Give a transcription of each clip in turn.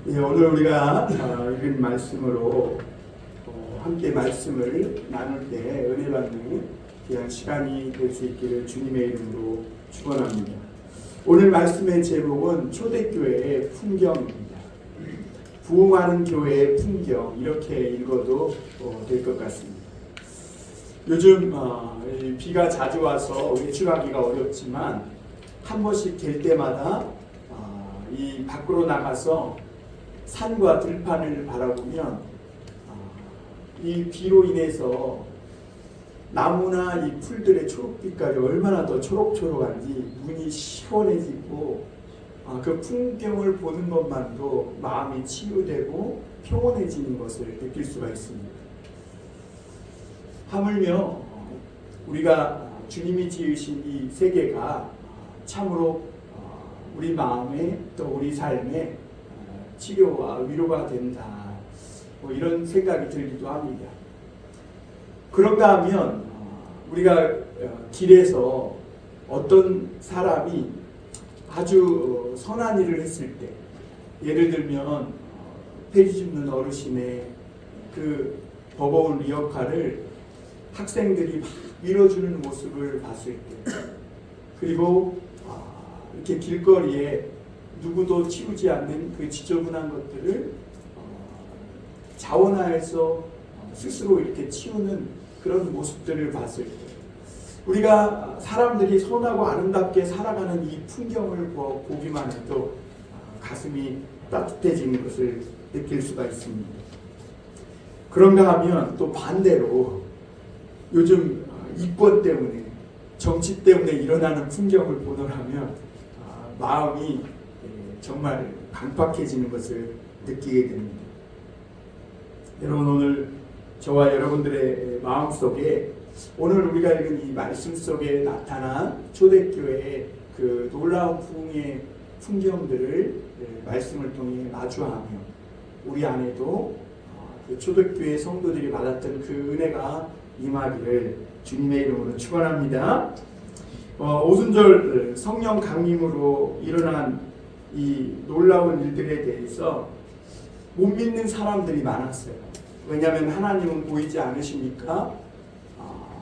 예, 오늘 우리가 읽은 말씀으로 함께 말씀을 나눌 때 은혜 받는 귀한 시간이 될 수 있기를 주님의 이름으로 축원합니다. 오늘 말씀의 제목은 초대교회의 풍경입니다. 부흥하는 교회의 풍경, 이렇게 읽어도 될 것 같습니다. 요즘 비가 자주 와서 외출하기가 어렵지만 한 번씩 될 때마다 이 밖으로 나가서 산과 들판을 바라보면 이 비로 인해서 나무나 이 풀들의 초록빛깔이 얼마나 더 초록초록한지 눈이 시원해지고 그 풍경을 보는 것만도 마음이 치유되고 평온해지는 것을 느낄 수가 있습니다. 하물며 우리가 주님이 지으신 이 세계가 참으로 우리 마음에 또 우리 삶에 치료와 위로가 된다, 이런 생각이 들기도 합니다. 그런가 하면 우리가 길에서 어떤 사람이 아주 선한 일을 했을 때, 예를 들면 폐지 줍는 어르신의 그 버거운 리어카를 학생들이 막 밀어주는 모습을 봤을 때, 그리고 이렇게 길거리에 누구도 치우지 않는 그 지저분한 것들을 자원하여서 스스로 이렇게 치우는 그런 모습들을 봤을 때, 우리가 사람들이 선하고 아름답게 살아가는 이 풍경을 보기만 해도 가슴이 따뜻해지는 것을 느낄 수가 있습니다. 그런가 하면 또 반대로 요즘 이권 때문에, 정치 때문에 일어나는 풍경을 보더라면 마음이 정말 강팍해지는 것을 느끼게 됩니다. 여러분, 오늘 저와 여러분들의 마음속에 오늘 우리가 읽은 이 말씀 속에 나타난 초대교회의 그 놀라운 부흥의 풍경들을 말씀을 통해 마주하며 우리 안에도 그 초대교회 성도들이 받았던 그 은혜가 임하기를 주님의 이름으로 축원합니다. 오순절 성령 강림으로 일어난 이 놀라운 일들에 대해서 못 믿는 사람들이 많았어요. 왜냐하면 하나님은 보이지 않으십니까?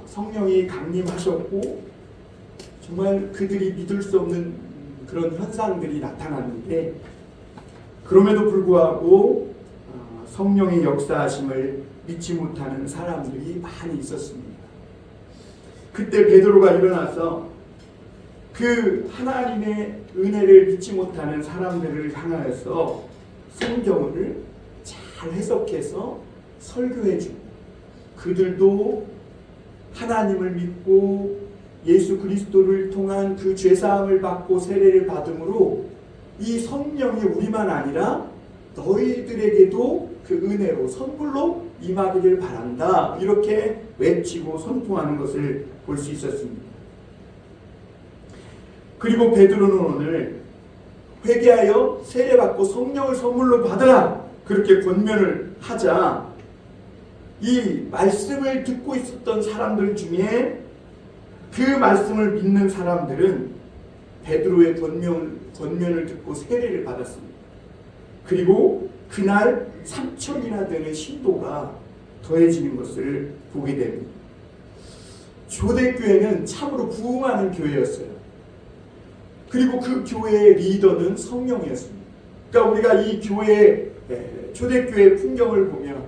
성령이 강림하셨고 정말 그들이 믿을 수 없는 그런 현상들이 나타났는데, 그럼에도 불구하고 성령의 역사하심을 믿지 못하는 사람들이 많이 있었습니다. 그때 베드로가 일어나서 그 하나님의 은혜를 믿지 못하는 사람들을 향하여서 성경을 잘 해석해서 설교해주고, 그들도 하나님을 믿고 예수 그리스도를 통한 그 죄사함을 받고 세례를 받음으로 이 성령이 우리만 아니라 너희들에게도 그 은혜로 선물로 임하기를 바란다, 이렇게 외치고 선포하는 것을 볼 수 있었습니다. 그리고 베드로는 오늘 회개하여 세례받고 성령을 선물로 받으라, 그렇게 권면을 하자 이 말씀을 듣고 있었던 사람들 중에 그 말씀을 믿는 사람들은 베드로의 권면을 듣고 세례를 받았습니다. 그리고 그날 3,000이나 되는 신도가 더해지는 것을 보게 됩니다. 초대교회는 참으로 부흥하는 교회였어요. 그리고 그 교회의 리더는 성령이었습니다. 그러니까 우리가 이 교회, 초대교회 풍경을 보면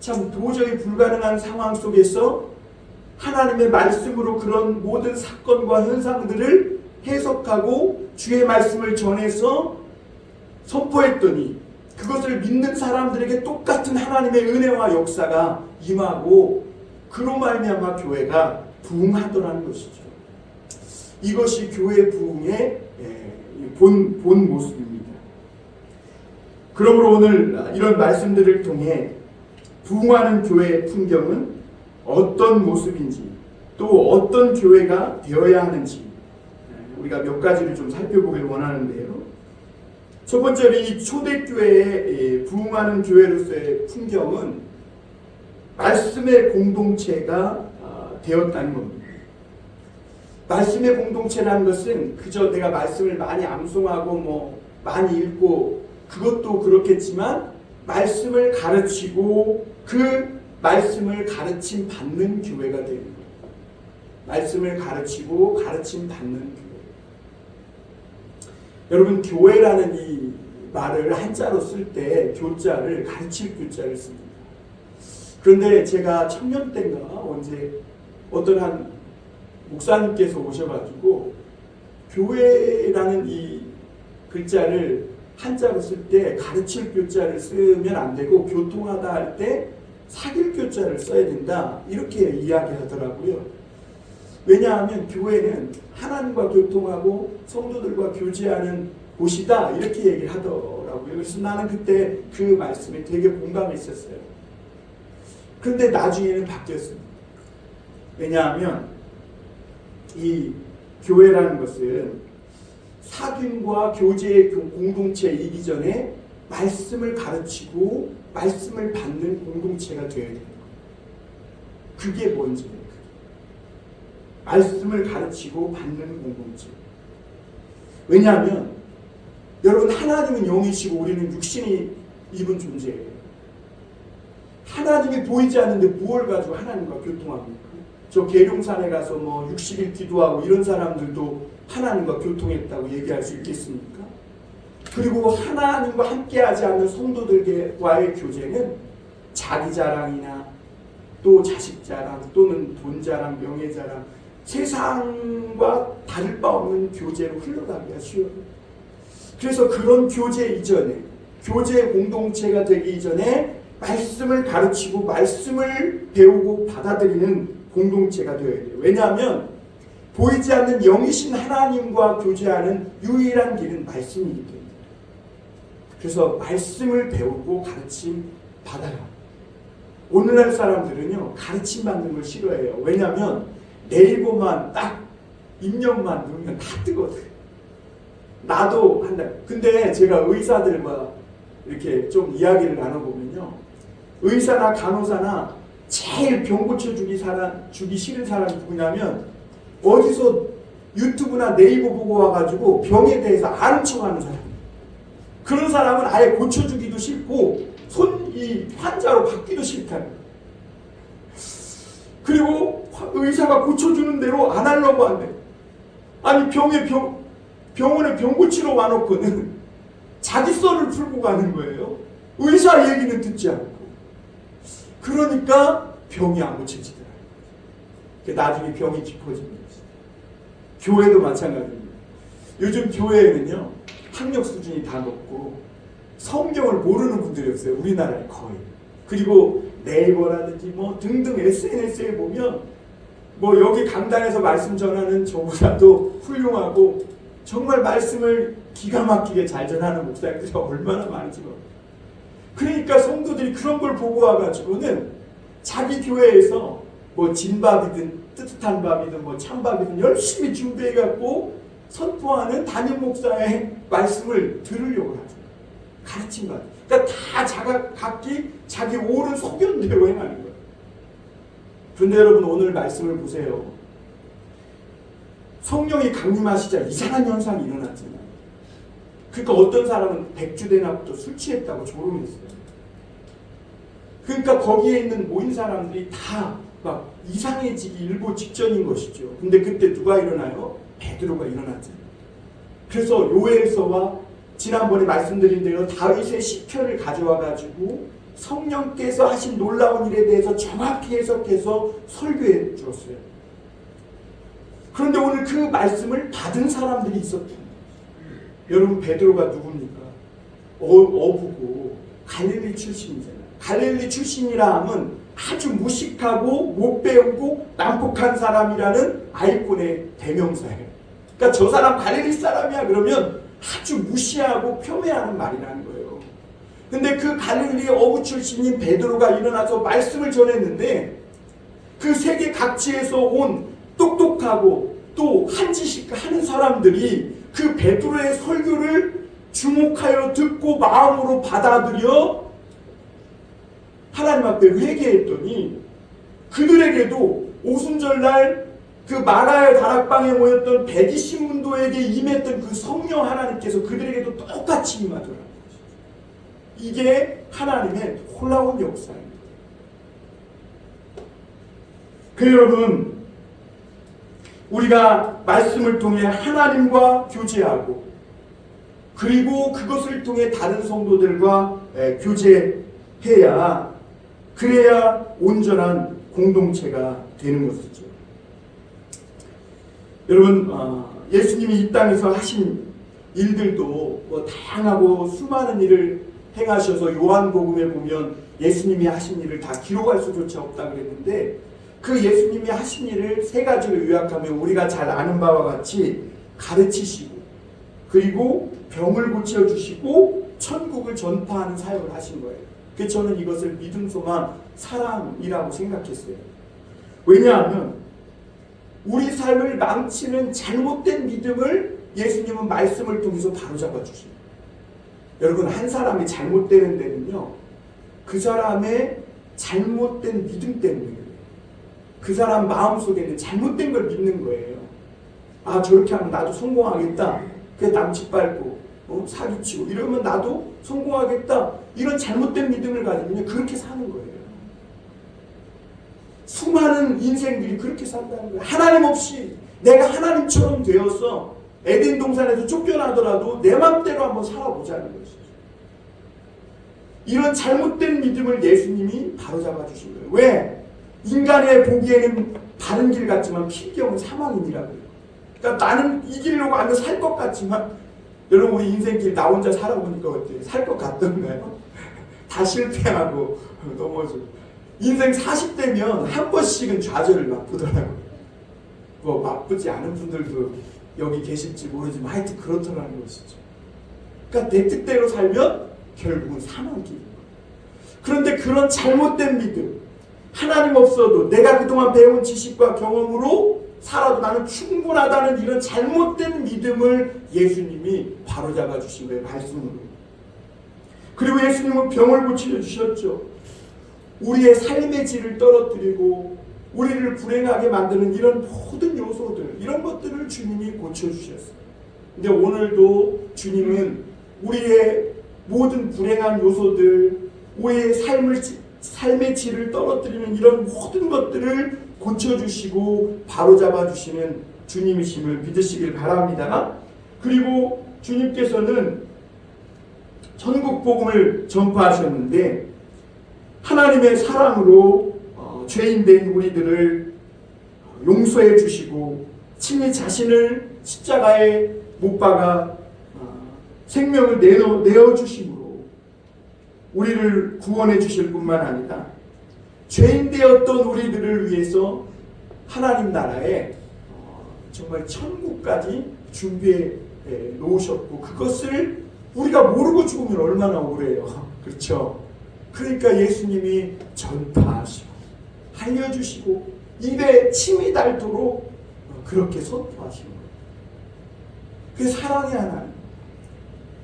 참 도저히 불가능한 상황 속에서 하나님의 말씀으로 그런 모든 사건과 현상들을 해석하고 주의 말씀을 전해서 선포했더니 그것을 믿는 사람들에게 똑같은 하나님의 은혜와 역사가 임하고 그로 말미암아 교회가 부흥하더라는 것이죠. 이것이 교회 부흥의 본 모습입니다. 그러므로 오늘 이런 말씀들을 통해 부흥하는 교회의 풍경은 어떤 모습인지, 또 어떤 교회가 되어야 하는지 우리가 몇 가지를 좀 살펴보기를 원하는데요. 첫 번째로 이 초대교회의 부흥하는 교회로서의 풍경은 말씀의 공동체가 되었다는 겁니다. 말씀의 공동체라는 것은 그저 내가 말씀을 많이 암송하고 많이 읽고 그것도 그렇겠지만 말씀을 가르치고 그 말씀을 가르침 받는 교회가 되는 거예요. 말씀을 가르치고 가르침 받는 교회. 여러분, 교회라는 이 말을 한자로 쓸 때 교자를 가르칠 교자를 씁니다. 그런데 제가 청년 때인가 언제 어떤 한 목사님께서 오셔가지고 교회라는 이 글자를 한자로 쓸 때 가르칠 교자를 쓰면 안 되고 교통하다 할 때 사귈 교자를 써야 된다, 이렇게 이야기하더라고요. 왜냐하면 교회는 하나님과 교통하고 성도들과 교제하는 곳이다, 이렇게 얘기를 하더라고요. 그래서 나는 그때 그 말씀에 되게 공감했었어요. 그런데 나중에는 바뀌었습니다. 왜냐하면 이 교회라는 것은 사귐과 교제의 공동체이기 전에 말씀을 가르치고 말씀을 받는 공동체가 되어야 됩니다. 그게 뭔지, 말씀을 가르치고 받는 공동체. 왜냐하면 여러분, 하나님은 영이시고 우리는 육신이 입은 존재예요. 하나님이 보이지 않는데 무엇을 가지고 하나님과 교통합니까? 저 계룡산에 가서 뭐 60일 기도하고 이런 사람들도 하나님과 교통했다고 얘기할 수 있겠습니까? 그리고 하나님과 함께하지 않는 성도들과의 교제는 자기 자랑이나 또 자식 자랑 또는 돈 자랑, 명예 자랑, 세상과 다를 바 없는 교제로 흘러가기가 쉬워요. 그래서 그런 교제 이전에, 교제 공동체가 되기 이전에 말씀을 가르치고 말씀을 배우고 받아들이는 공동체가 되어야 돼요. 왜냐하면 보이지 않는 영이신 하나님과 교제하는 유일한 길은 말씀이기 때문에. 그래서 말씀을 배우고 가르침 받아요. 오늘날 사람들은요, 가르침 받는 걸 싫어해요. 왜냐하면 네이버만 딱 입력만 누르면 다 뜨거든. 나도 한다. 근데 제가 의사들과 이렇게 좀 이야기를 나눠보면요, 의사나 간호사나 제일 병 고쳐주기 싫은 사람이 누구냐면 어디서 유튜브나 네이버 보고 와가지고 병에 대해서 아는 척하는 사람. 그런 사람은 아예 고쳐주기도 싫고 이 환자로 받기도 싫다. 그리고 의사가 고쳐주는 대로 안 하려고 한대. 아니 병원에 병 고치러 와놓고는 자기 썰을 풀고 가는 거예요. 의사 얘기는 듣지 않고. 그러니까 병이 안 고쳐지더라고요. 나중에 병이 깊어지는 거지. 교회도 마찬가지입니다. 요즘 교회에는요, 학력 수준이 다 높고 성경을 모르는 분들이 없어요. 우리나라에 거의. 그리고 네이버라든지 뭐 등등 SNS에 보면 뭐 여기 강단에서 말씀 전하는 저보다도 훌륭하고 정말 말씀을 기가 막히게 잘 전하는 목사님들이 얼마나 많은지 몰라요. 그러니까 성도들이 그런 걸 보고 와가지고는 자기 교회에서 뭐 진밥이든 뜨뜻한 밥이든 뭐 찬밥이든 열심히 준비해갖고 선포하는 담임 목사의 말씀을 들으려고 하죠. 가르침 받아. 그러니까 다 각기 자기 옳은 소견대로 행하는 거예요. 그런데 여러분, 오늘 말씀을 보세요. 성령이 강림하시자 이상한 현상이 일어났잖아요. 그러니까 어떤 사람은 백주대낮부터 술 취했다고 조롱했어요. 그러니까 거기에 있는 모인 사람들이 다 막 이상해지기 일보 직전인 것이죠. 근데 그때 누가 일어나요? 베드로가 일어났잖아요. 그래서 요엘서와 지난번에 말씀드린 대로 다윗의 시편을 가져와 가지고 성령께서 하신 놀라운 일에 대해서 정확히 해석해서 설교해 주었어요. 그런데 오늘 그 말씀을 받은 사람들이 있었죠. 여러분, 베드로가 누굽니까? 어부고 갈릴리 출신이잖아요. 갈릴리 출신이라 하면 아주 무식하고 못 배우고 난폭한 사람이라는 아이콘의 대명사예요. 그러니까 저 사람 갈릴리 사람이야 그러면 아주 무시하고 폄훼하는 말이라는 거예요. 근데 그 갈릴리 어부 출신인 베드로가 일어나서 말씀을 전했는데 그 세계 각지에서 온 똑똑하고 또 한지식 하는 사람들이 그 베드로의 설교를 주목하여 듣고 마음으로 받아들여 하나님 앞에 회개했더니 그들에게도 오순절날 그 마라의 다락방에 모였던 120문도에게 임했던 그 성령 하나님께서 그들에게도 똑같이 임하더라고요. 이게 하나님의 놀라운 역사입니다. 그 여러분, 우리가 말씀을 통해 하나님과 교제하고 그리고 그것을 통해 다른 성도들과 교제해야 그래야 온전한 공동체가 되는 것이죠. 여러분, 예수님이 이 땅에서 하신 일들도 뭐 다양하고 수많은 일을 행하셔서 요한복음에 보면 예수님이 하신 일을 다 기록할 수조차 없다 그랬는데, 그 예수님이 하신 일을 세 가지로 요약하면 우리가 잘 아는 바와 같이 가르치시고 그리고 병을 고쳐주시고 천국을 전파하는 사역을 하신 거예요. 그래서 저는 이것을 믿음, 소망, 사랑이라고 생각했어요. 왜냐하면 우리 삶을 망치는 잘못된 믿음을 예수님은 말씀을 통해서 바로잡아 주십니다. 여러분, 한 사람이 잘못되는 데는요, 그 사람의 잘못된 믿음 때문이에요. 그 사람 마음속에는 잘못된 걸 믿는 거예요. 아, 저렇게 하면 나도 성공하겠다. 그래, 남 짓밟고 사기치고 이러면 나도 성공하겠다. 이런 잘못된 믿음을 가지면 그렇게 사는 거예요. 수많은 인생들이 그렇게 산다는 거예요. 하나님 없이 내가 하나님처럼 되어서 에덴 동산에서 쫓겨나더라도 내 맘대로 한번 살아보자는 것이죠. 이런 잘못된 믿음을 예수님이 바로잡아 주신 거예요. 왜? 인간의 보기에는 바른 길 같지만 필경은 사망이라고요. 그러니까 나는 이 길로 가면 살 것 같지만, 여러분, 우리 인생길 나 혼자 살아보니까 어때요? 살 것 같던가요? 다 실패하고 넘어지고. 인생 40대면 한 번씩은 좌절을 맛보더라고요. 뭐 맛보지 않은 분들도 여기 계실지 모르지만 하여튼 그렇더라는 것이죠. 그러니까 내 뜻대로 살면 결국은 사망길인 거예요. 그런데 그런 잘못된 믿음, 하나님 없어도 내가 그동안 배운 지식과 경험으로 살아도 나는 충분하다는 이런 잘못된 믿음을 예수님이 바로잡아 주신 거예요, 말씀으로. 그리고 예수님은 병을 고쳐 주셨죠. 우리의 삶의 질을 떨어뜨리고 우리를 불행하게 만드는 이런 모든 요소들, 이런 것들을 주님이 고쳐주셨어요. 근데 오늘도 주님은 우리의 모든 불행한 요소들, 우리의 삶의 질을 떨어뜨리는 이런 모든 것들을 고쳐주시고 바로잡아주시는 주님이심을 믿으시길 바랍니다. 그리고 주님께서는 천국 복음을 전파하셨는데 하나님의 사랑으로 죄인된 우리들을 용서해 주시고 친히 자신을 십자가에 못 박아 생명을 내어 주심으로 우리를 구원해 주실 뿐만 아니라 죄인 되었던 우리들을 위해서 하나님 나라에 정말 천국까지 준비해 놓으셨고, 그것을 우리가 모르고 죽으면 얼마나 억울해요. 그렇죠? 그러니까 예수님이 전파하시고 알려주시고 입에 침이 닳도록 그렇게 선포하신 거예요. 그 사랑의 하나님,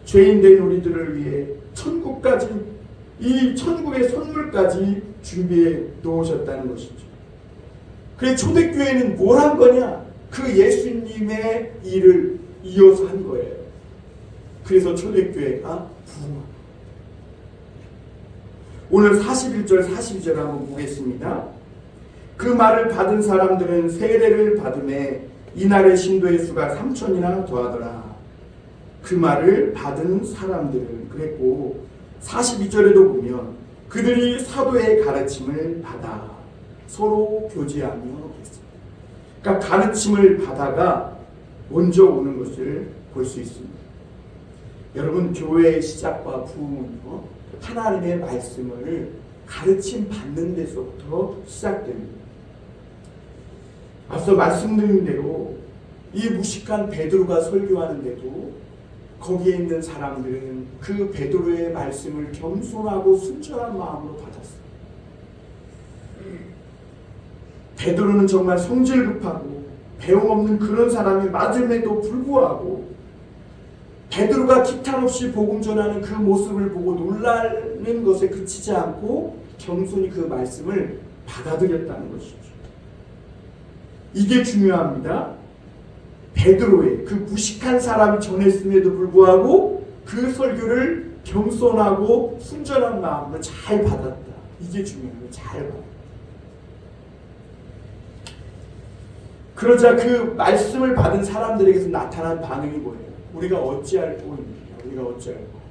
죄인된 우리들을 위해 천국까지, 이 천국의 선물까지 준비해 놓으셨다는 것이죠. 그래서 초대교회는 뭘 한 거냐? 그 예수님의 일을 이어서 한 거예요. 그래서 초대교회가 부흥합니다. 오늘 41절 42절 한번 보겠습니다. 그 말을 받은 사람들은 세례를 받음에 이날의 신도의 수가 3,000이나 더하더라. 그 말을 받은 사람들은 그랬고, 42절에도 보면 그들이 사도의 가르침을 받아 서로 교제하며 그랬습니다. 그러니까 가르침을 받아가 먼저 오는 것을 볼 수 있습니다. 여러분, 교회의 시작과 부흥은요, 하나님의 말씀을 가르침 받는 데서부터 시작됩니다. 앞서 말씀드린 대로 이 무식한 베드로가 설교하는데도 거기에 있는 사람들은 그 베드로의 말씀을 겸손하고 순전한 마음으로 받았어요. 베드로는 정말 성질 급하고 배움 없는 그런 사람이 맞음에도 불구하고 베드로가 기탄 없이 복음 전하는 그 모습을 보고 놀라는 것에 그치지 않고 겸손히 그 말씀을 받아들였다는 것이죠. 이게 중요합니다. 베드로의 그 무식한 사람이 전했음에도 불구하고 그 설교를 겸손하고 순전한 마음으로 잘 받았다. 이게 중요해요. 잘 받았다. 그러자 그 말씀을 받은 사람들에게서 나타난 반응이 뭐예요? 우리가 어찌할꼬 우리가 어찌할꼬.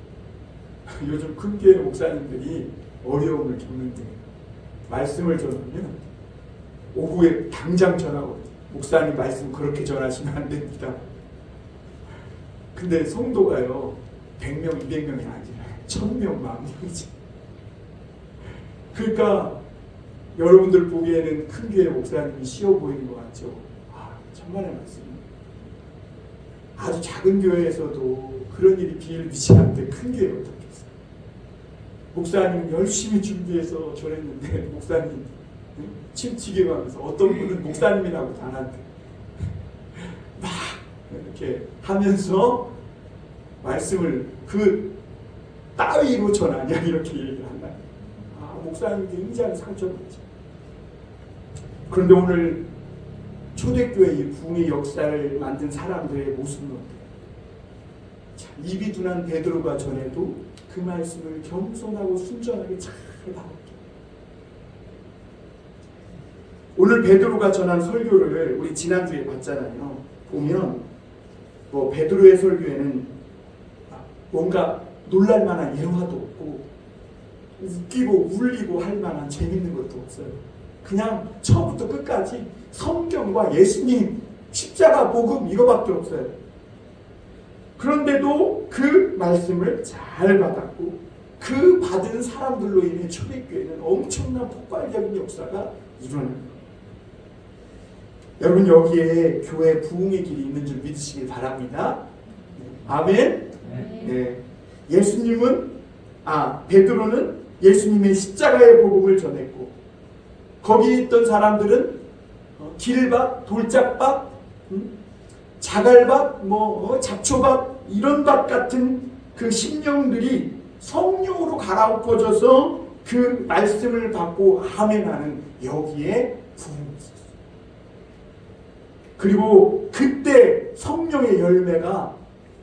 요즘 큰 교회 목사님들이 어려움을 겪는데 말씀을 전하면 오후에 당장 전하거든요. 목사님 말씀 그렇게 전하시면 안 됩니다. 근데 성도가요 100명, 200명이 아니라 1000명, 10,000명이지. 그러니까 여러분들 보기에는 큰 교회 목사님이 쉬워 보이는 것 같죠. 천만의 말씀. 아주 작은 교회에서도 그런 일이 비일비재한데 큰 교회 어떻겠어요? 목사님 열심히 준비해서 전했는데 목사님 침튀게 가면서 어떤 분은 목사님이라고 단한테 막 이렇게 하면서 말씀을 그 따위로 전하냐 이렇게 얘기를 한다. 목사님 굉장히 상처받죠. 그런데 오늘 초대교회 이 부흥의 역사를 만든 사람들의 모습은 어때요? 입이 둔한 베드로가 전해도 그 말씀을 겸손하고 순전하게 잘 받았죠. 오늘 베드로가 전한 설교를 우리 지난주에 봤잖아요. 보면 베드로의 설교에는 뭔가 놀랄만한 예화도 없고 웃기고 울리고 할 만한 재밌는 것도 없어요. 그냥 처음부터 끝까지 성경과 예수님, 십자가, 복음 이거밖에 없어요. 그런데도 그 말씀을 잘 받았고 그 받은 사람들로 인해 초대교회는 엄청난 폭발적인 역사가 일어납니다. 여러분 여기에 교회 부흥의 길이 있는 줄 믿으시길 바랍니다. 아멘. 네. 예수님은 베드로는 예수님의 십자가의 복음을 전했고 거기 있던 사람들은 길밭, 돌짝밭, 자갈밭, 잡초밭 이런 밭 같은 그 심령들이 성령으로 갈아엎어져서 그 말씀을 받고 아멘하는 여기에 부흥이 있었어요. 그리고 그때 성령의 열매가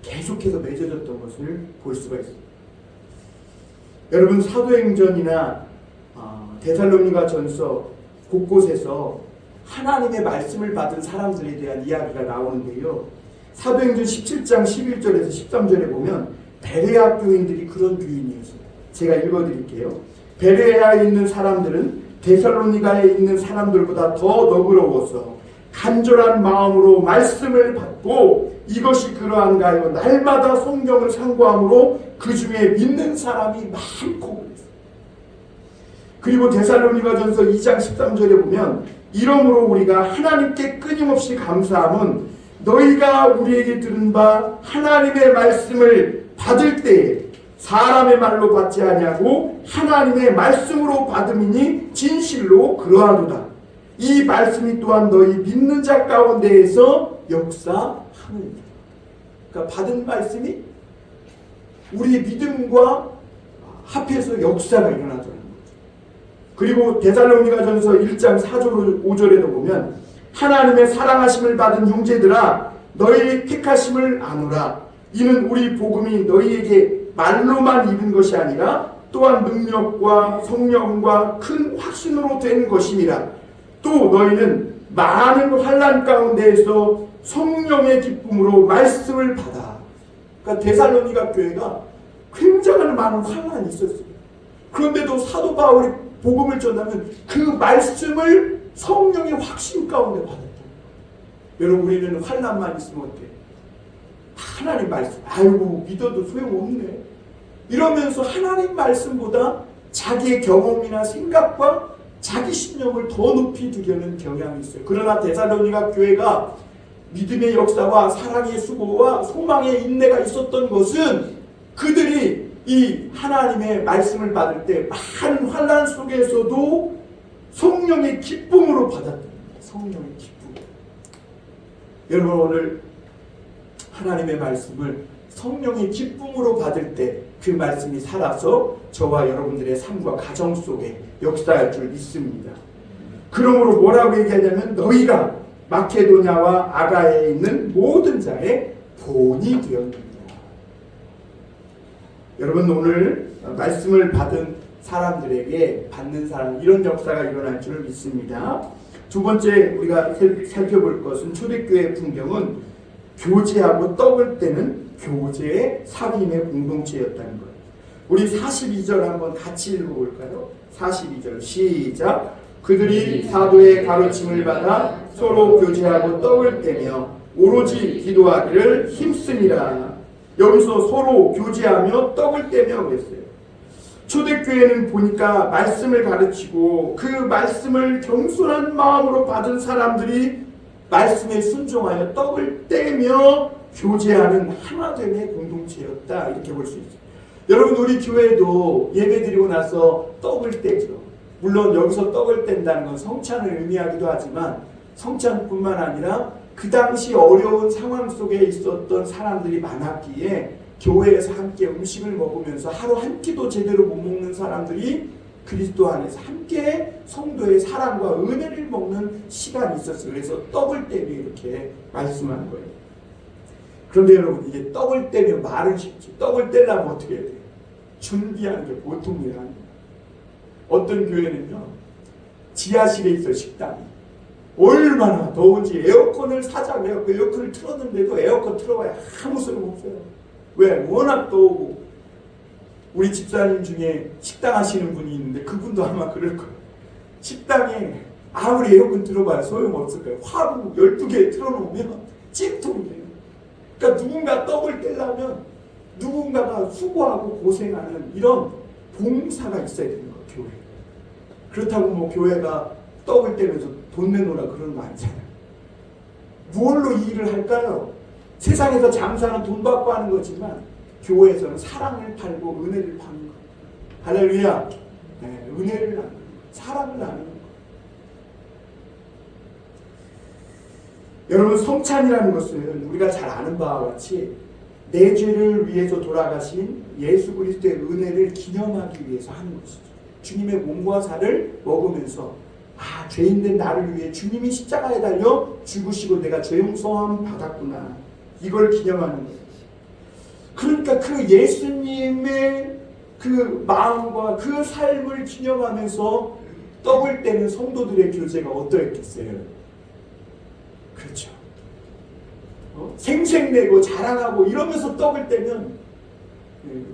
계속해서 맺어졌던 것을 볼 수가 있습니다. 여러분 사도행전이나 데살로니가 전서 곳곳에서 하나님의 말씀을 받은 사람들에 대한 이야기가 나오는데요. 사도행전 17장 11절에서 13절에 보면 베레아 교인들이 그런 교인이었어요. 제가 읽어드릴게요. 베레아에 있는 사람들은 데살로니가에 있는 사람들보다 더 너그러워서 간절한 마음으로 말씀을 받고 이것이 그러한가 하여 날마다 성경을 상고함으로 그 중에 믿는 사람이 많고 그랬어요. 그리고 데살로니가전서 2장 13절에 보면 이러므로 우리가 하나님께 끊임없이 감사함은 너희가 우리에게 들은 바 하나님의 말씀을 받을 때에 사람의 말로 받지 아니하고 하나님의 말씀으로 받음이니 진실로 그러하도다. 이 말씀이 또한 너희 믿는 자 가운데에서 역사하느니라. 그러니까 받은 말씀이 우리 믿음과 합해서 역사가 일어나더라는 거죠. 그리고 데살로니가전서 1장 4절 5절에도 보면 하나님의 사랑하심을 받은 형제들아 너희 택하심을 아노라. 이는 우리 복음이 너희에게 말로만 입은 것이 아니라 또한 능력과 성령과 큰 확신으로 된 것임이라. 또 너희는 많은 환난 가운데에서 성령의 기쁨으로 말씀을 받아. 그러니까 데살로니가 교회가 굉장한 많은 환난이 있었어요. 그런데도 사도 바울이 복음을 전하면 그 말씀을 성령의 확신 가운데 받았다. 여러분 우리는 환난만 있으면 어때? 하나님 말씀 아이고 믿어도 소용없네 이러면서 하나님 말씀보다 자기의 경험이나 생각과 자기 신념을 더 높이 두려는 경향이 있어요. 그러나 데살로니가 교회가 믿음의 역사와 사랑의 수고와 소망의 인내가 있었던 것은 그들이 이 하나님의 말씀을 받을 때 많은 환난 속에서도 성령의 기쁨으로 받았답니다. 성령의 기쁨. 여러분 오늘 하나님의 말씀을 성령의 기쁨으로 받을 때 그 말씀이 살아서 저와 여러분들의 삶과 가정 속에 역사할 줄 믿습니다. 그러므로 뭐라고 얘기하냐면 너희가 마케도냐와 아가야에 있는 모든 자의 본이 되었느니라. 여러분 오늘 말씀을 받은 사람들에게 받는 사람 이런 역사가 일어날 줄 믿습니다. 두 번째 우리가 살펴볼 것은 초대교회 풍경은 교제하고 떡을 떼는 교제의 사귐의 공동체였다는 거예요. 우리 42절 한번 같이 읽어볼까요? 42절 시작. 그들이 사도의 가르침을 받아 서로 교제하고 떡을 떼며 오로지 기도하기를 힘쓰니라. 여기서 서로 교제하며 떡을 떼며 그랬어요. 초대교회는 보니까 말씀을 가르치고 그 말씀을 겸손한 마음으로 받은 사람들이 말씀에 순종하여 떡을 떼며 교제하는 하나됨의 공동체였다, 이렇게 볼 수 있어요. 여러분 우리 교회도 예배드리고 나서 떡을 떼죠. 물론 여기서 떡을 뗀다는 건 성찬을 의미하기도 하지만 성찬뿐만 아니라 그 당시 어려운 상황 속에 있었던 사람들이 많았기에 교회에서 함께 음식을 먹으면서 하루 한 끼도 제대로 못 먹는 사람들이 그리스도 안에서 함께 성도의 사랑과 은혜를 먹는 시간이 있었어요. 그래서 떡을 떼며 이렇게 말씀한 거예요. 그런데 여러분 이게 떡을 떼며 말은 쉽지, 떡을 떼려면 어떻게 해야 돼요? 준비하는 게 보통 일 아니에요. 어떤 교회는요 지하실에 있어 식당이. 얼마나 더운지 에어컨을 사자 그래갖고 에어컨을 틀었는데도 에어컨 틀어봐야 아무 소용 없어요. 왜? 워낙 더우고. 우리 집사님 중에 식당 하시는 분이 있는데 그분도 아마 그럴 거예요. 식당에 아무리 에어컨 틀어봐야 소용없을 거예요. 화구 12개 틀어놓으면 찜통이 돼요. 그러니까 누군가 떡을 떼려면 누군가가 수고하고 고생하는 이런 봉사가 있어야 되는 거예요. 교회. 그렇다고 뭐 교회가 떡을 떼면서 돈 내놓으라 그러는 거 아니잖아요. 무엇로 이 일을 할까요? 세상에서 장사는 돈 받고 하는 거지만 교회에서는 사랑을 팔고 은혜를 파는 거. 할렐루야. 네, 은혜를 나누는 거, 사랑을 나누는 거. 여러분 성찬이라는 것은 우리가 잘 아는 바와 같이 내 죄를 위해서 돌아가신 예수 그리스도의 은혜를 기념하기 위해서 하는 것이죠. 주님의 몸과 살을 먹으면서 죄인된 나를 위해 주님이 십자가에 달려 죽으시고 내가 죄 용서함 받았구나. 이걸 기념하는 거예요. 그러니까 그 예수님의 그 마음과 그 삶을 기념하면서 떡을 떼는 성도들의 교제가 어떠했겠어요? 그렇죠. 생색내고 자랑하고 이러면서 떡을 떼면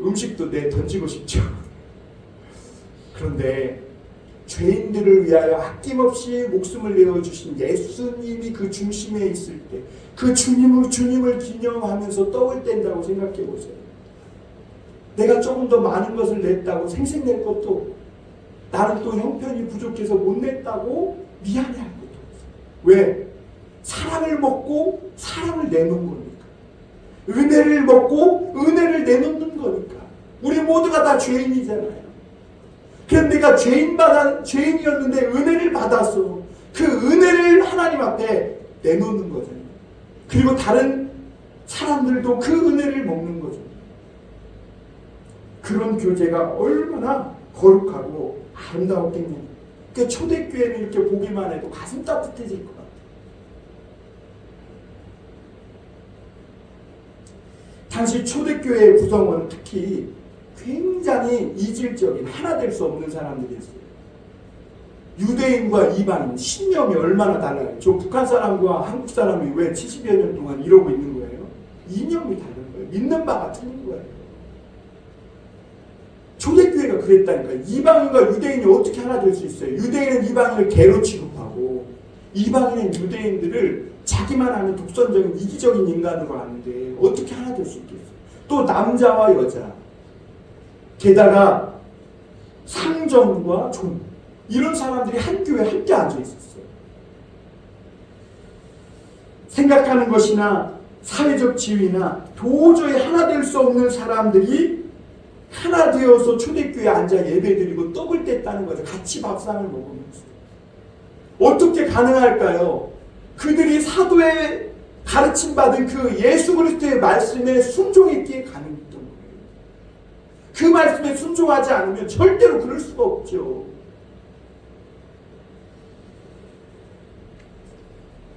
음식도 던지고 싶죠. 그런데 죄인들을 위하여 아낌없이 목숨을 내어주신 예수님이 그 중심에 있을 때 그 주님을 기념하면서 떡을 뗀다고 생각해 보세요. 내가 조금 더 많은 것을 냈다고 생색낼 것도 나는 또 형편이 부족해서 못 냈다고 미안해할 것도 없어요. 왜? 사랑을 먹고 사랑을 내놓은 거니까. 은혜를 먹고 은혜를 내놓는 거니까. 우리 모두가 다 죄인이잖아요. 그런데 내가 죄인이었는데 은혜를 받아서 그 은혜를 하나님 앞에 내놓는 거잖아요. 그리고 다른 사람들도 그 은혜를 먹는 거죠. 그런 교제가 얼마나 거룩하고 아름다웠겠냐. 그 초대교회를 이렇게 보기만 해도 가슴 따뜻해질 것 같아요. 당시 초대교회의 구성원 특히 굉장히 이질적인 하나 될 수 없는 사람들이었어요. 유대인과 이방인 신념이 얼마나 달라요. 저 북한 사람과 한국 사람이 왜 70여 년 동안 이러고 있는 거예요? 이념이 다른 거예요. 믿는 바가 틀린 거예요. 초대교회가 그랬다니까. 이방인과 유대인이 어떻게 하나 될 수 있어요? 유대인은 이방인을 개로 취급하고 이방인은 유대인들을 자기만 아는 독선적인 이기적인 인간으로 아는데 어떻게 하나 될 수 있겠어요? 또 남자와 여자, 게다가 상전과 종, 이런 사람들이 한 교회에 함께 앉아 있었어요. 생각하는 것이나 사회적 지위나 도저히 하나 될 수 없는 사람들이 하나 되어서 초대교회에 앉아 예배드리고 떡을 뗐다는 거죠. 같이 밥상을 먹으면서. 어떻게 가능할까요? 그들이 사도의 가르침받은 그 예수 그리스도의 말씀에 순종했기에 가능했던 거예요. 그 말씀에 순종하지 않으면 절대로 그럴 수가 없죠.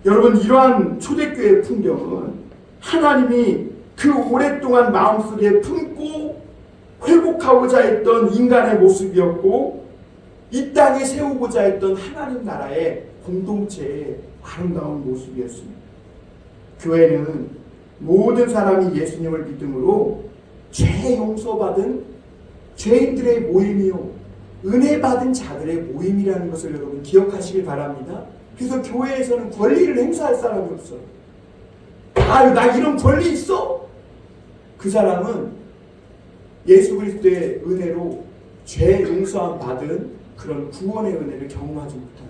여러분 이러한 초대교회의 풍경은 하나님이 그 오랫동안 마음속에 품고 회복하고자 했던 인간의 모습이었고 이 땅에 세우고자 했던 하나님 나라의 공동체의 아름다운 모습이었습니다. 교회는 모든 사람이 예수님을 믿음으로 죄 용서받은 죄인들의 모임이요 은혜 받은 자들의 모임이라는 것을 여러분 기억하시길 바랍니다. 그래서 교회에서는 권리를 행사할 사람이 없어요. 아유, 나 이런 권리 있어? 그 사람은 예수 그리스도의 은혜로 죄 용서함 받은 그런 구원의 은혜를 경험하지 못하죠.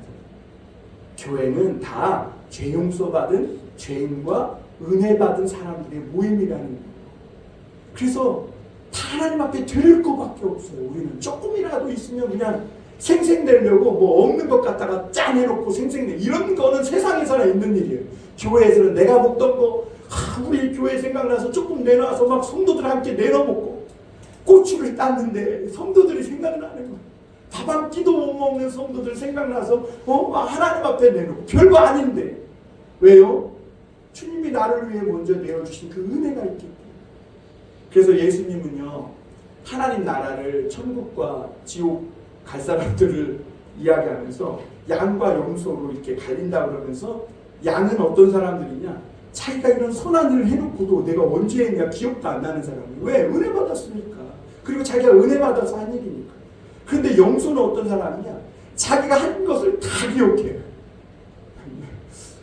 교회는 다 죄 용서 받은 죄인과 은혜 받은 사람들의 모임이라는 거예요. 그래서 다 하나님 앞에 드릴 것밖에 없어요. 우리는 조금이라도 있으면 그냥 생생내려고 뭐 없는 것 갖다가 짠 해놓고 생생내. 이런 거는 세상에서나 있는 일이에요. 교회에서는 내가 먹던 거 우리 교회 생각나서 조금 내놔서 막 성도들 함께 내려먹고 고추를 땄는데 성도들이 생각나는 거예요. 밥 한 끼도 못 먹는 성도들 생각나서 하나님 앞에 내놓고 별거 아닌데 왜요? 주님이 나를 위해 먼저 내어주신 그 은혜가 있기 때문에. 그래서 예수님은요 하나님 나라를 천국과 지옥 갈 사람들을 이야기하면서 양과 염소로 이렇게 갈린다 그러면서 양은 어떤 사람들이냐? 자기가 이런 선한 일을 해놓고도 내가 언제 했냐 기억도 안 나는 사람이. 왜? 은혜 받았으니까. 그리고 자기가 은혜 받아서 한 일이니까. 그런데 염소는 어떤 사람이냐? 자기가 한 것을 다 기억해요.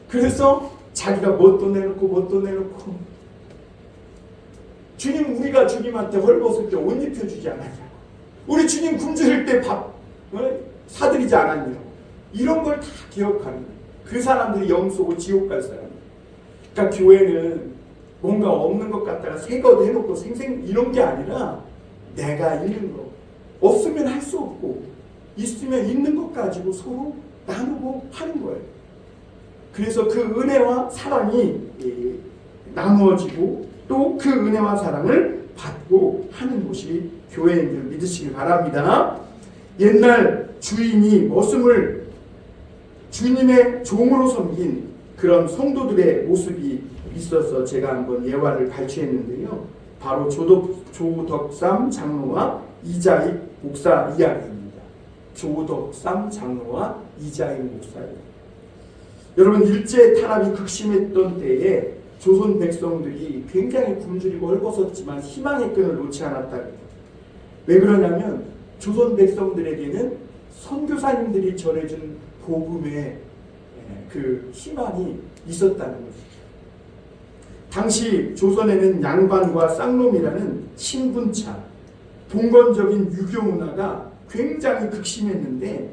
그래서 자기가 뭣도 내놓고 주님, 우리가 주님한테 헐벗을 때 옷 입혀주지 않았냐고. 우리 주님 굶주릴 때 밥 사드리지 않았냐고. 이런 걸 다 기억하는 거예요. 그 사람들이 염소고 지옥 갈 사람. 그러니까 교회는 뭔가 없는 것 같다가 새 것 해놓고 생생 이런 게 아니라 내가 있는 거. 없으면 할 수 없고 있으면 있는 것 가지고 서로 나누고 하는 거예요. 그래서 그 은혜와 사랑이 나누어지고 또 그 은혜와 사랑을 받고 하는 곳이 교회인 줄 믿으시길 바랍니다. 옛날 주인이 머슴을 주님의 종으로 섬긴 그런 성도들의 모습이 있어서 제가 한번 예화를 발췌했는데요. 바로 조덕삼 장로와 이자익 목사 이야기입니다. 조덕삼 장로와 이자익 목사예요. 여러분 일제 탄압이 극심했던 때에 조선 백성들이 굉장히 굶주리고 헐벗었지만 희망의 끈을 놓지 않았다. 왜 그러냐면 조선 백성들에게는 선교사님들이 전해준 복음의 그 희망이 있었다는 것이죠. 당시 조선에는 양반과 쌍놈이라는 신분차, 봉건적인 유교 문화가 굉장히 극심했는데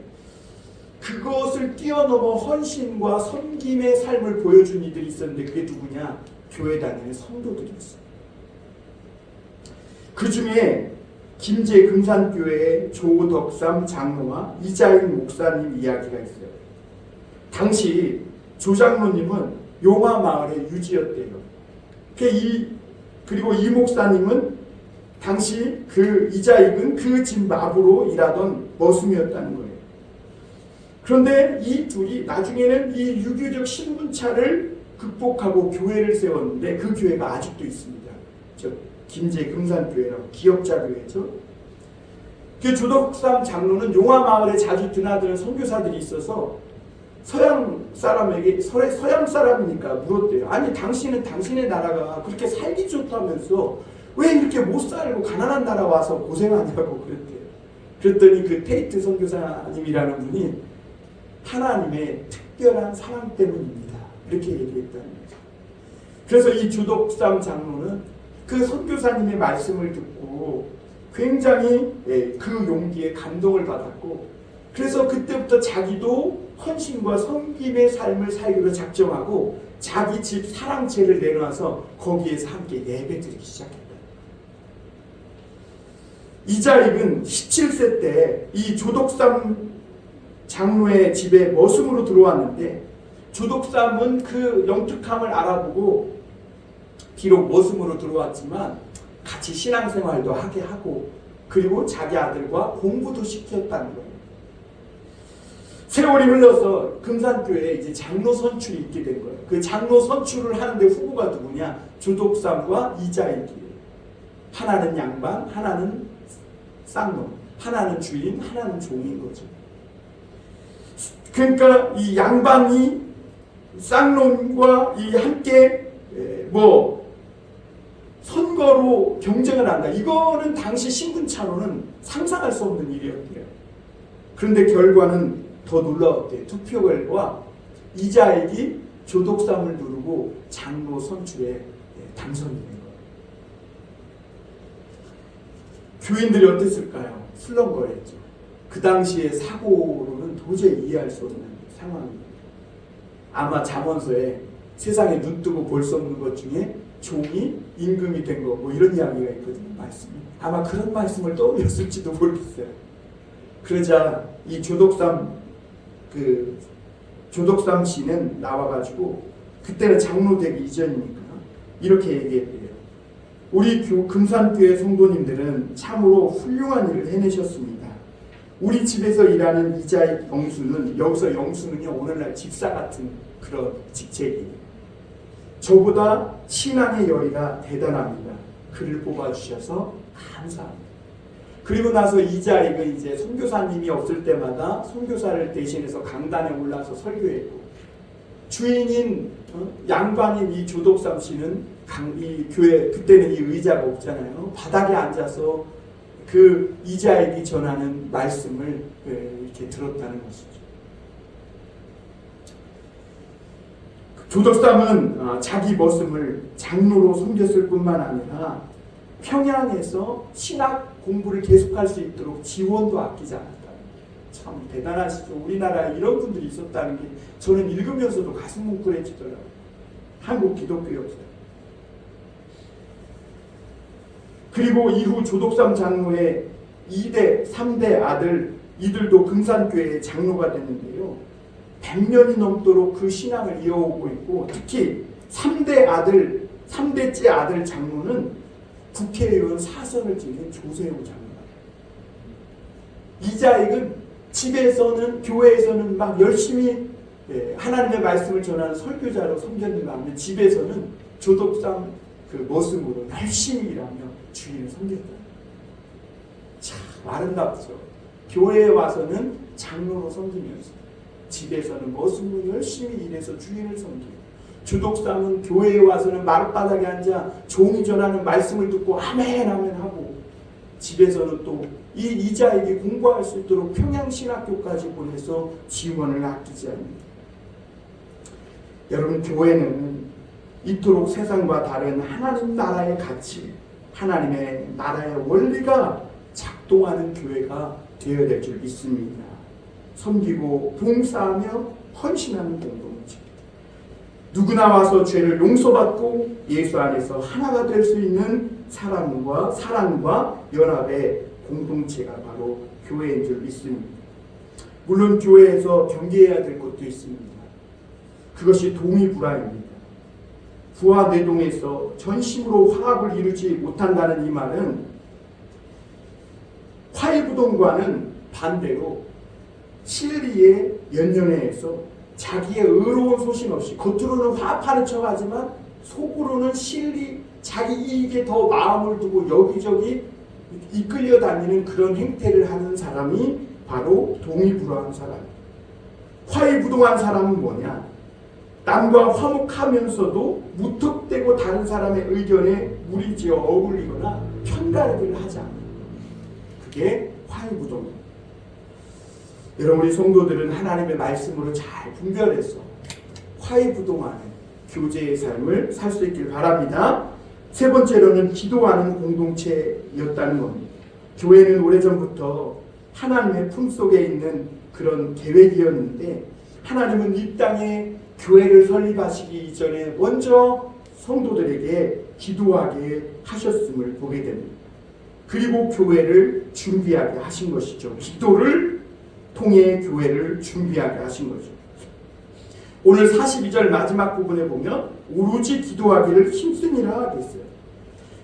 그것을 뛰어넘어 헌신과 섬김의 삶을 보여준 이들이 있었는데 그게 누구냐? 교회 다니는 성도들이었어요. 그 중에 김제 금산교회의 조덕삼 장로와 이자익 목사님 이야기가 있어요. 당시 조장로님은 용화마을의 유지였대요. 그리고 이 목사님은 당시 그 이자익은 그 집 마부로 일하던 머슴이었다는 거예요. 그런데 이 둘이 나중에는 이 유교적 신분차를 극복하고 교회를 세웠는데 그 교회가 아직도 있습니다. 김제 금산교회라고 기업자 교회죠. 그 조덕삼 장로는 용화마을에 자주 드나드는 선교사들이 있어서 서양 사람이니까 물었대요. 아니 당신은 당신의 나라가 그렇게 살기 좋다면서 왜 이렇게 못 살고 가난한 나라 와서 고생하냐고 그랬대요. 그랬더니 그 테이트 선교사님이라는 분이 하나님의 특별한 사랑 때문입니다. 이렇게 얘기했다는 거죠. 그래서 이 조덕삼 장로는 그 선교사님의 말씀을 듣고 굉장히 그 용기에 감동을 받았고 그래서 그때부터 자기도 헌신과 섬김의 삶을 살기로 작정하고 자기 집 사랑채를 내놔서 거기에서 함께 예배드리기 시작했다. 이자익은 17세 때 이 조덕삼 장로의 집에 머슴으로 들어왔는데 조덕삼은 그 영특함을 알아보고 비록 머슴으로 들어왔지만 같이 신앙생활도 하게 하고 그리고 자기 아들과 공부도 시켰다는 거예요. 세월이 흘러서 금산교회에 이제 장로 선출이 있게 된 거예요. 그 장로 선출을 하는데 후보가 누구냐? 조덕삼과 이자익이에요. 하나는 양반, 하나는 쌍놈, 하나는 주인, 하나는 종인 거죠. 그러니까 이 양반이 쌍놈과 이 함께 선거로 경쟁을 한다. 이거는 당시 신분차로는 상상할 수 없는 일이었대요. 그런데 결과는 더 놀라웠대요. 투표 결과 이자익이 조독삼을 누르고 장로 선출에 당선이 된 거예요. 교인들이 어땠을까요? 술렁거렸죠. 그 당시의 사고로는 도저히 이해할 수 없는 상황입니다. 아마 잠언서에 세상에 눈 뜨고 볼 수 없는 것 중에 종이 임금이 된 거 이런 이야기가 있거든요. 말씀이. 아마 그런 말씀을 떠올렸을지도 모르겠어요. 그러자 이 조독삼 씨는 나와가지고 그때는 장로 되기 이전이니까 이렇게 얘기했대요. 우리 금산교회 성도님들은 참으로 훌륭한 일을 해내셨습니다. 우리 집에서 일하는 이자익 영수는, 여기서 영수는요 오늘날 집사 같은 그런 직책이에요. 저보다 신앙의 열의가 대단합니다. 그를 뽑아주셔서 감사합니다. 그리고 나서 이자익은 이제 선교사님이 없을 때마다 선교사를 대신해서 강단에 올라서 설교했고, 주인인 양반인 이 조독삼 씨는 이 교회 그때는 이 의자가 없잖아요. 바닥에 앉아서 그 이자익이 전하는 말씀을 이렇게 들었다는 것이죠. 조독삼은 자기 머슴을 장로로 섬겼을 뿐만 아니라 평양에서 신학 공부를 계속할 수 있도록 지원도 아끼지 않았다. 참 대단하시죠. 우리나라에 이런 분들이 있었다는 게 저는 읽으면서도 가슴 뭉클해지더라고요. 한국 기독교 역사에. 그리고 이후 조독삼 장로의 2대, 3대 아들 이들도 금산교회의 장로가 됐는데요. 100년이 넘도록 그 신앙을 이어오고 있고, 특히 3대째 아들 장로는 국회의원 4선을 지낸 조세호 장로입니다. 이자익은 집에서는 교회에서는 막 열심히 하나님의 말씀을 전하는 설교자로 섬겼는가 하면 집에서는 조독삼 그 머슴으로 열심히 일하며 주인을 섬겼다. 참 아름답죠. 교회에 와서는 장로로 섬기면서 집에서는 머슴으로 열심히 일해서 주인을 섬기고, 조독삼은 교회에 와서는 마룻바닥에 앉아 종이 전하는 말씀을 듣고 아멘 아멘 하고, 집에서는 또 이 이자에게 공부할 수 있도록 평양신학교까지 보내서 지원을 아끼지 않습니다. 여러분, 교회는 이토록 세상과 다른 하나님 나라의 가치, 하나님의 나라의 원리가 작동하는 교회가 되어야 될 줄 믿습니다. 섬기고 봉사하며 헌신하는 공동체. 누구나 와서 죄를 용서받고 예수 안에서 하나가 될 수 있는 사랑과 연합의 공동체가 바로 교회인 줄 믿습니다. 물론 교회에서 경계해야 될 것도 있습니다. 그것이 동의불화입니다. 부와 내동에서 전심으로 화합을 이루지 못한다는 이 말은 화해부동과는 반대로 진리에 연연해서 자기의 의로운 소신 없이 겉으로는 화합하는 척하지만 속으로는 진리, 자기 이익에 더 마음을 두고 여기저기 이끌려 다니는 그런 행태를 하는 사람이 바로 동의불화한 사람이에요. 화해부동한 사람은 뭐냐? 남과 화목하면서도 무턱대고 다른 사람의 의견에 무리지어 어울리거나 편가르기를 하지 않는 것. 그게 화해부동입니다. 여러분, 우리 성도들은 하나님의 말씀으로 잘 분별해서 화해부동하는 교제의 삶을 살 수 있길 바랍니다. 세 번째로는 기도하는 공동체였다는 겁니다. 교회는 오래전부터 하나님의 품속에 있는 그런 계획이었는데, 하나님은 이 땅에 교회를 설립하시기 이전에 먼저 성도들에게 기도하게 하셨음을 보게 됩니다. 그리고 교회를 준비하게 하신 것이죠. 기도를 통해 교회를 준비하게 하신 거죠. 오늘 42절 마지막 부분에 보면 오로지 기도하기를 힘쓰니라 하겠어요.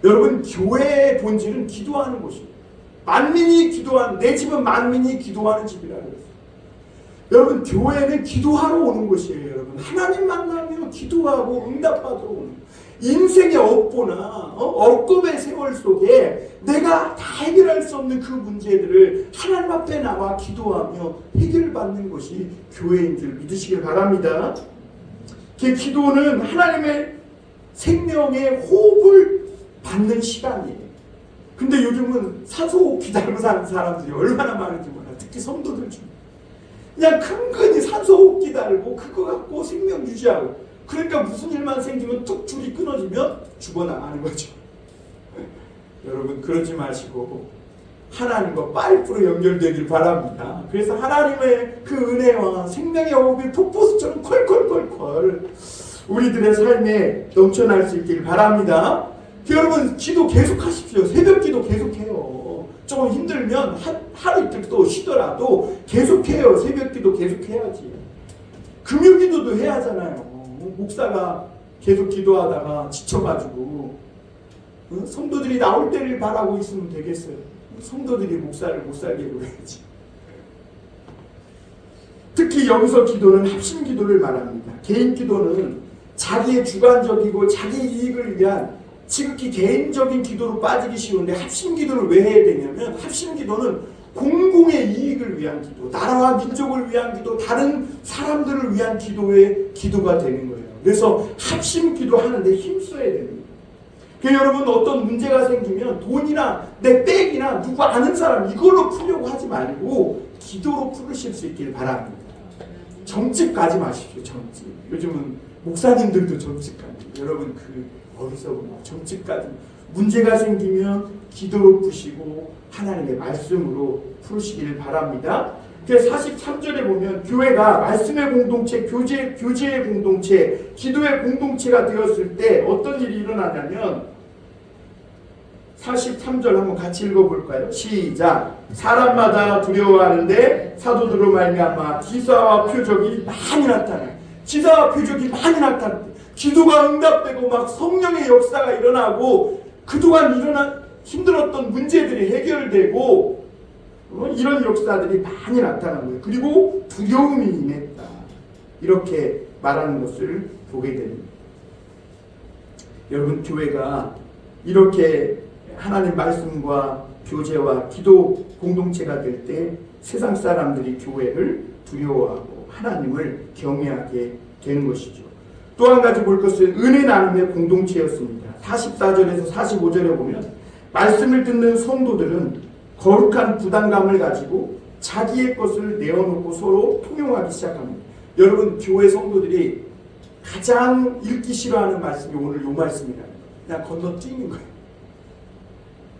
여러분, 교회의 본질은 기도하는 곳입니다. 만민이 기도하는, 내 집은 만민이 기도하는 집이라고 했어요. 여러분, 교회는 기도하러 오는 곳이에요. 여러분, 하나님 만나며 기도하고 응답받으러 오는, 인생의 업보나 억겁의 세월 속에 내가 다 해결할 수 없는 그 문제들을 하나님 앞에 나와 기도하며 해결받는 것이 교회인 줄 믿으시길 바랍니다. 그 기도는 하나님의 생명의 호흡을 받는 시간이에요. 근데 요즘은 산소호흡 기다리고 사는 사람들이 얼마나 많은지 몰라. 특히 성도들 중에 그냥 근근히 산소호흡 기다리고 그거 갖고 생명 유지하고, 그러니까 무슨 일만 생기면 툭 줄이 끊어지면 죽어나가는 거죠. 여러분 그러지 마시고 하나님과 파이프로 연결되길 바랍니다. 그래서 하나님의 그 은혜와 생명의 호흡이 폭포수처럼 콸콸콸콸 우리들의 삶에 넘쳐날 수 있길 바랍니다. 여러분 기도 계속하십시오. 새벽 기도 계속해요. 조금 힘들면 하루 이틀 또 쉬더라도 계속해요. 새벽 기도 계속해야지. 금요 기도도 해야 하잖아요. 목사가 계속 기도하다가 지쳐가지고 성도들이 나올 때를 바라고 있으면 되겠어요. 성도들이 목사를 못 살게 그래야지. 특히 여기서 기도는 합심 기도를 말합니다. 개인 기도는 자기의 주관적이고 자기 이익을 위한 지극히 개인적인 기도로 빠지기 쉬운데, 합심 기도를 왜 해야 되냐면 합심 기도는 공공의 이익을 위한 기도, 나라와 민족을 위한 기도, 다른 사람들을 위한 기도가 되는 거예요. 그래서 합심 기도하는데 힘써야 됩니다. 그러니까 여러분 어떤 문제가 생기면 돈이나 내 백이나 누구 아는 사람 이걸로 풀려고 하지 말고 기도로 풀으실 수 있길 바랍니다. 점집 가지 마십시오. 점집. 요즘은 목사님들도 점집 가요. 여러분 어디서구나. 점집까지 문제가 생기면 기도로 푸시고 하나님의 말씀으로 풀으시길 바랍니다. 그래서 43절에 보면 교회가 말씀의 공동체, 교제의 공동체, 기도의 공동체가 되었을 때 어떤 일이 일어나냐면 43절 한번 같이 읽어볼까요? 시작. 사람마다 두려워하는데 사도들로 말미암아 기사와 표적이 많이 나타나요. 기사와 표적이 많이 나타나요. 기도가 응답되고 막 성령의 역사가 일어나고 그동안 힘들었던 문제들이 해결되고 이런 역사들이 많이 나타난 거예요. 그리고 두려움이 임했다. 이렇게 말하는 것을 보게 됩니다. 여러분 교회가 이렇게 하나님 말씀과 교제와 기도 공동체가 될 때 세상 사람들이 교회를 두려워하고 하나님을 경외하게 되는 것이죠. 또 한 가지 볼 것은 은혜 나눔의 공동체였습니다. 44절에서 45절에 보면 말씀을 듣는 성도들은 거룩한 부담감을 가지고 자기의 것을 내어놓고 서로 통용하기 시작합니다. 여러분 교회 성도들이 가장 읽기 싫어하는 말씀이 오늘 이 말씀이라는 거예요. 그냥 건너뛰는 거예요.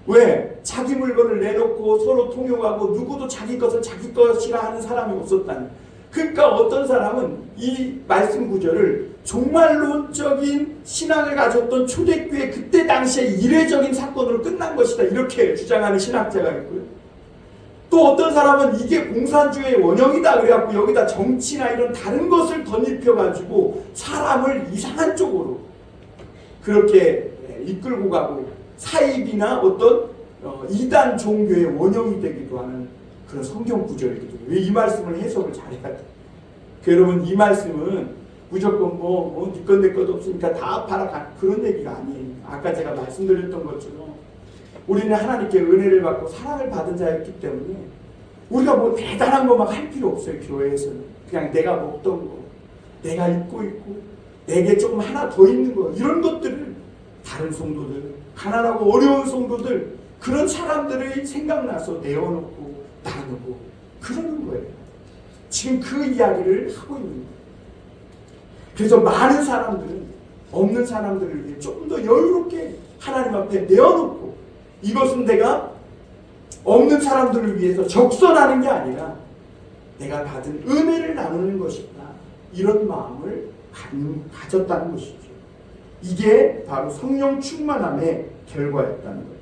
왜? 자기 물건을 내놓고 서로 통용하고 누구도 자기 것을 자기 것이라 하는 사람이 없었다는. 그러니까 어떤 사람은 이 말씀 구절을 종말론적인 신앙을 가졌던 초대교회 그때 당시에 이례적인 사건으로 끝난 것이다 이렇게 주장하는 신학자가 있고요. 또 어떤 사람은 이게 공산주의의 원형이다 그래갖고 여기다 정치나 이런 다른 것을 덧입혀가지고 사람을 이상한 쪽으로 그렇게 이끌고 가고 사입이나 어떤 이단 종교의 원형이 되기도 하는 그런 성경 구절이기도 해요. 왜 이 말씀을 해석을 잘해야 돼? 여러분 이 말씀은 무조건 네 건 내 것도 없으니까 다 팔아 그런 얘기가 아니에요. 아까 제가 말씀드렸던 것처럼 우리는 하나님께 은혜를 받고 사랑을 받은 자였기 때문에 우리가 뭐 대단한 거 막 할 필요 없어요. 교회에서는 그냥 내가 먹던 거, 내가 입고 있고 내게 조금 하나 더 있는 거 이런 것들을 다른 성도들, 가난하고 어려운 성도들 그런 사람들이 생각나서 내어놓고 나누고 그러는 거예요. 지금 그 이야기를 하고 있는 거예요. 그래서 많은 사람들은 없는 사람들을 위해 조금 더 여유롭게 하나님 앞에 내어놓고 이것은 내가 없는 사람들을 위해서 적선하는 게 아니라 내가 받은 은혜를 나누는 것이다. 이런 마음을 가졌다는 것이죠. 이게 바로 성령 충만함의 결과였다는 거예요.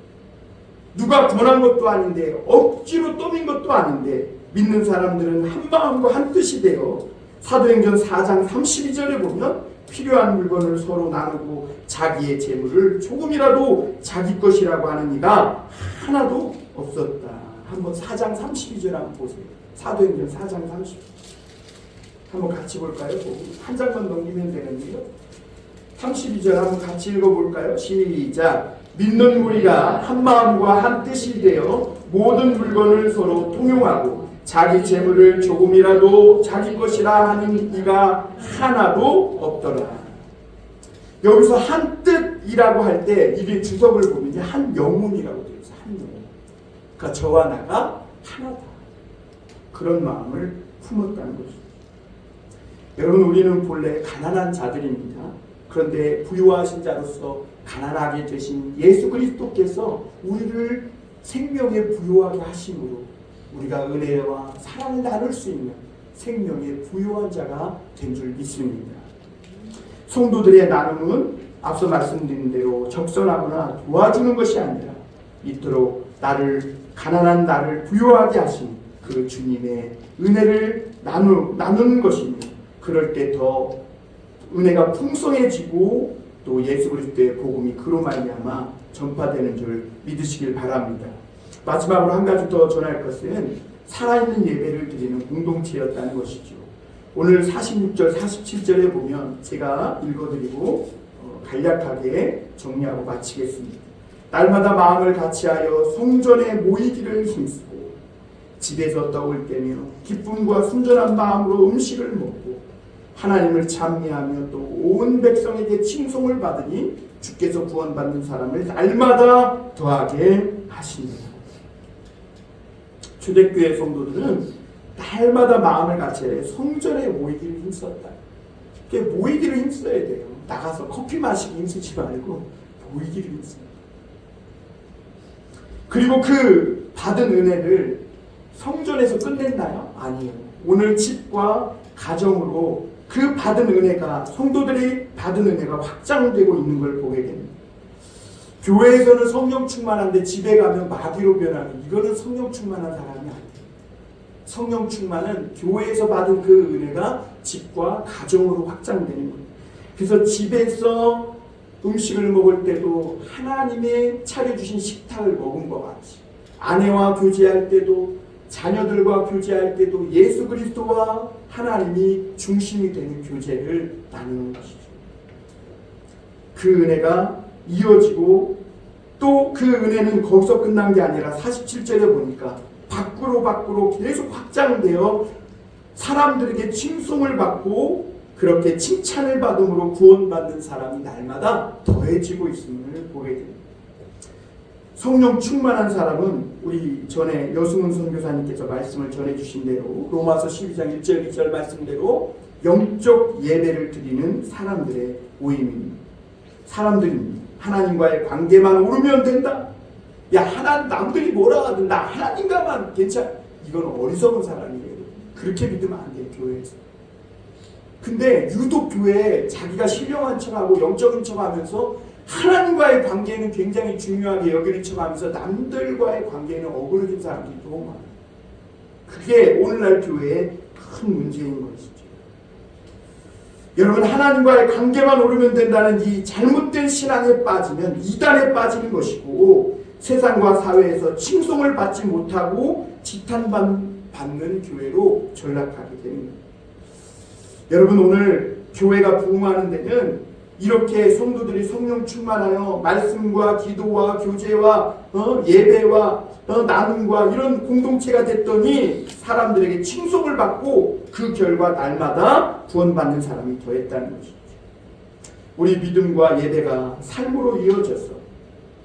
누가 권한 것도 아닌데 억지로 떠민 것도 아닌데 믿는 사람들은 한 마음과 한 뜻이 되어 사도행전 4장 32절에 보면 필요한 물건을 서로 나누고 자기의 재물을 조금이라도 자기 것이라고 하는 이가 하나도 없었다. 한번 4장 32절 한번 보세요. 사도행전 4장 32절 한번 같이 볼까요? 한 장만 넘기면 되는데요. 32절 한번 같이 읽어볼까요? 시작. 믿는 우리가 한 마음과 한 뜻이 되어 모든 물건을 서로 통용하고 자기 재물을 조금이라도 자기 것이라 하는 이가 하나도 없더라. 여기서 한 뜻이라고 할 때 이게 주석을 보면 한 영혼이라고 되어 있어요. 한 영혼. 그러니까 저와 나가 하나다. 그런 마음을 품었다는 것이죠. 여러분, 우리는 본래 가난한 자들입니다. 그런데 부유하신 자로서 가난하게 되신 예수 그리스도께서 우리를 생명에 부유하게 하심으로 우리가 은혜와 사랑을 나눌 수 있는 생명의 부유한 자가 된 줄 믿습니다. 성도들의 나눔은 앞서 말씀드린 대로 적선하거나 도와주는 것이 아니라 이토록 가난한 나를 부유하게 하신 그 주님의 은혜를 나누는 것이며, 그럴 때 더 은혜가 풍성해지고 또 예수 그리스도의 복음이 그로 말미암아 전파되는 줄 믿으시길 바랍니다. 마지막으로 한 가지 더 전할 것은 살아있는 예배를 드리는 공동체였다는 것이죠. 오늘 46절, 47절에 보면 제가 읽어드리고 간략하게 정리하고 마치겠습니다. 날마다 마음을 같이하여 성전에 모이기를 힘쓰고 집에서 떡을 떼며 기쁨과 순전한 마음으로 음식을 먹고 하나님을 찬미하며 또 온 백성에게 칭송을 받으니 주께서 구원받는 사람을 날마다 더하게 하십니다. 초대교회 성도들은 날마다 마음을 같이 성전에 모이기를 힘썼다. 모이기를 힘써야 돼요. 나가서 커피 마시기 힘쓰지 말고 모이기를 힘씁니다. 그리고 그 받은 은혜를 성전에서 끝냈나요? 아니에요. 오늘 집과 가정으로 그 받은 은혜가, 성도들이 받은 은혜가 확장되고 있는 걸 보게 됩니다. 교회에서는 성령 충만한데 집에 가면 마귀로 변하는, 이거는 성령 충만한 사람이 아니에요. 성령 충만은 교회에서 받은 그 은혜가 집과 가정으로 확장되는 거예요. 그래서 집에서 음식을 먹을 때도 하나님의 차려주신 식탁을 먹은 것 같이, 아내와 교제할 때도 자녀들과 교제할 때도 예수 그리스도와 하나님이 중심이 되는 교제를 나누는 것이죠. 그 은혜가 이어지고 또 그 은혜는 거기서 끝난 게 아니라 47절에 보니까 밖으로 계속 확장되어 사람들에게 칭송을 받고 그렇게 칭찬을 받음으로 구원받는 사람이 날마다 더해지고 있음을 보게 됩니다. 성령 충만한 사람은 우리 전에 여승훈 선교사님께서 말씀을 전해주신 대로 로마서 12장 1절 2절 말씀대로 영적 예배를 드리는 사람들의 모임입니다. 사람들입니다. 하나님과의 관계만 오르면 된다. 남들이 뭐라 하든 나 하나님과만 괜찮아. 이건 어리석은 사람이에요. 그렇게 믿으면 안 돼요, 교회에서. 근데 유독 교회에 자기가 신령한 척하고 영적인 척하면서 하나님과의 관계는 굉장히 중요하게 여기는 척하면서 남들과의 관계는 어그러진 사람들이 너무 많아요. 그게 오늘날 교회의 큰 문제인 것이죠. 여러분, 하나님과의 관계만 오르면 된다는 이 잘못된 신앙에 빠지면 이단에 빠지는 것이고, 세상과 사회에서 칭송을 받지 못하고 지탄받는 교회로 전락하게 됩니다. 여러분, 오늘 교회가 부흥하는 데는 이렇게 성도들이 성령 충만하여 말씀과 기도와 교제와 예배와 나눔과 이런 공동체가 됐더니 사람들에게 칭송을 받고 그 결과 날마다 구원받는 사람이 더했다는 것이죠. 우리 믿음과 예배가 삶으로 이어져서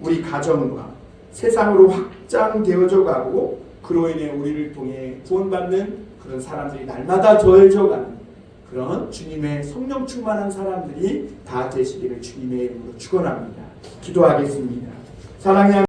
우리 가정과 세상으로 확장되어져 가고 그로 인해 우리를 통해 구원받는 그런 사람들이 날마다 더해져가는 그런 주님의 성령 충만한 사람들이 다 되시기를 주님의 이름으로 축원합니다. 기도하겠습니다. 사랑의